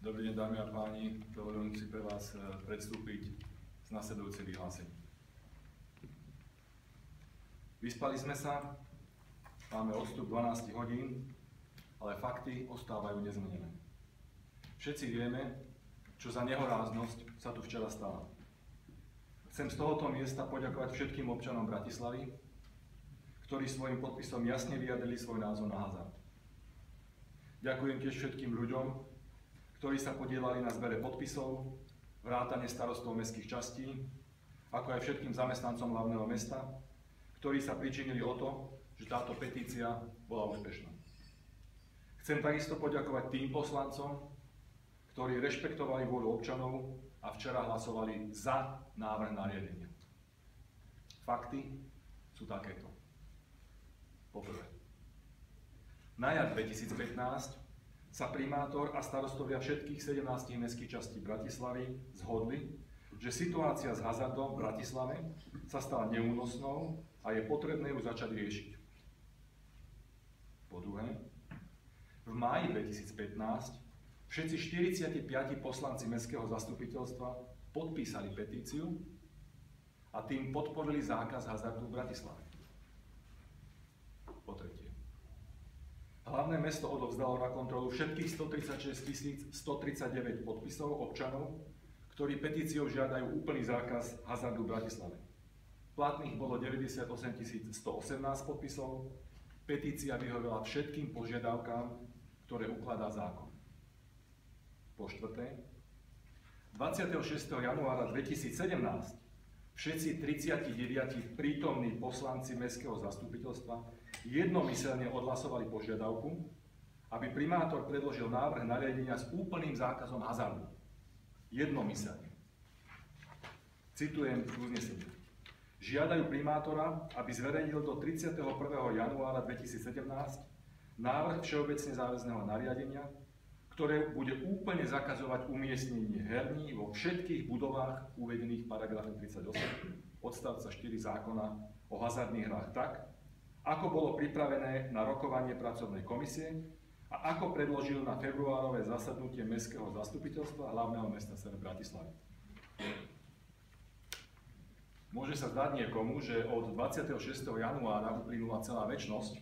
Dobrý deň, dámy a páni. Dovolím si pre vás predstúpiť s nasledujúcim vyhlásením. Vyspali sme sa, máme odstup 12 hodín, ale fakty ostávajú nezmenené. Všetci vieme, čo za nehoráznosť sa tu včera stalo. Chcem z tohoto miesta poďakovať všetkým občanom Bratislavy, ktorí svojim podpisom jasne vyjadrili svoj názor na hazard. Ďakujem tiež všetkým ľuďom, ktorí sa podielali na zbere podpisov, vrátane starostov mestských častí, ako aj všetkým zamestnancom hlavného mesta, ktorí sa pričinili o to, že táto petícia bola úspešná. Chcem takisto poďakovať tým poslancom, ktorí rešpektovali vôľu občanov a včera hlasovali za návrh nariadenia. Fakty sú takéto. Poprvé. Na jar 2015 sa primátor a starostovia všetkých 17 mestských častí Bratislavy zhodli, že situácia s hazardom v Bratislave sa stala neúnosnou a je potrebné ju začať riešiť. Po druhé, v máji 2015 všetci 45 poslanci mestského zastupiteľstva podpísali petíciu a tým podporili zákaz hazardu v Bratislave. Po tretie, hlavné mesto odovzdalo na kontrolu všetkých 136 139 podpisov občanov, ktorí petíciou žiadajú úplný zákaz hazardu v Bratislave. Platných bolo 98 118 podpisov, petícia vyhověla všetkým požiadavkám, ktoré ukladá zákon. Po štvrté, 26. januára 2017 všetci 39 prítomní poslanci mestského zastupiteľstva jednomyselne odhlasovali požiadavku, aby primátor predložil návrh nariadenia s úplným zákazom hazardu. Jednomyselne. Citujem uznesenie. Žiadajú primátora, aby zverejnil do 31. januára 2017 návrh všeobecne záväzného nariadenia, ktoré bude úplne zakazovať umiestnenie herní vo všetkých budovách uvedených v paragrafe 38 odstavca 4 zákona o hazardných hrách tak, ako bolo pripravené na rokovanie pracovnej komisie a ako predložil na februárové zasadnutie mestského zastupiteľstva hlavného mesta Bratislavy. Môže sa zdať niekomu, že od 26. januára uplynula celá večnosť,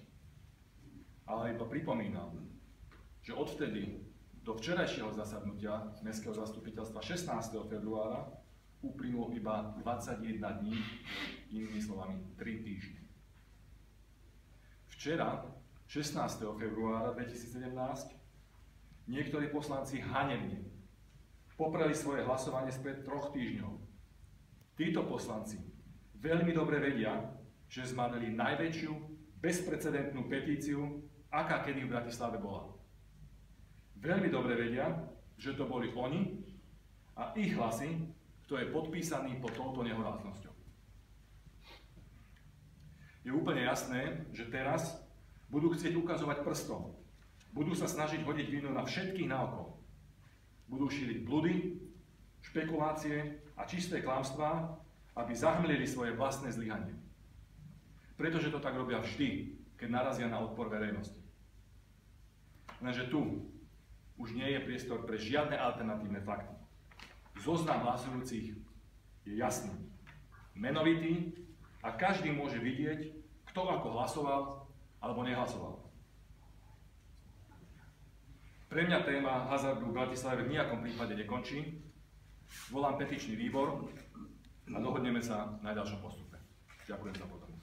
ale iba pripomínam, že odvtedy do včerajšieho zasadnutia mestského zastupiteľstva 16. februára uplynulo iba 21 dní, inými slovami 3 týždne. Včera, 16. februára 2017, niektorí poslanci hanebne popreli svoje hlasovanie spred 3 týždňov. Títo poslanci veľmi dobre vedia, že zmarili najväčšiu bezprecedentnú petíciu, aká kedy v Bratislave bola. Veľmi dobre vedia, že to boli oni a ich hlasy, kto je podpísaný pod touto nehoráznosťou. Je úplne jasné, že teraz budú chcieť ukazovať prstom. Budú sa snažiť hodiť vinu na všetkých naokolo. Budú šíriť bludy, špekulácie a čisté klamstvá, aby zahmlili svoje vlastné zlyhanie. Pretože to tak robia vždy, keď narazia na odpor verejnosti. Lenže tu už nie je priestor pre žiadne alternatívne fakty. Zoznam hlasujúcich je jasný, menovitý a každý môže vidieť, kto ako hlasoval alebo nehlasoval. Pre mňa téma hazardu v Bratislave v nejakom prípade nekončí. Volám petičný výbor a dohodneme sa na ďalšom postupe. Ďakujem za pozornosť.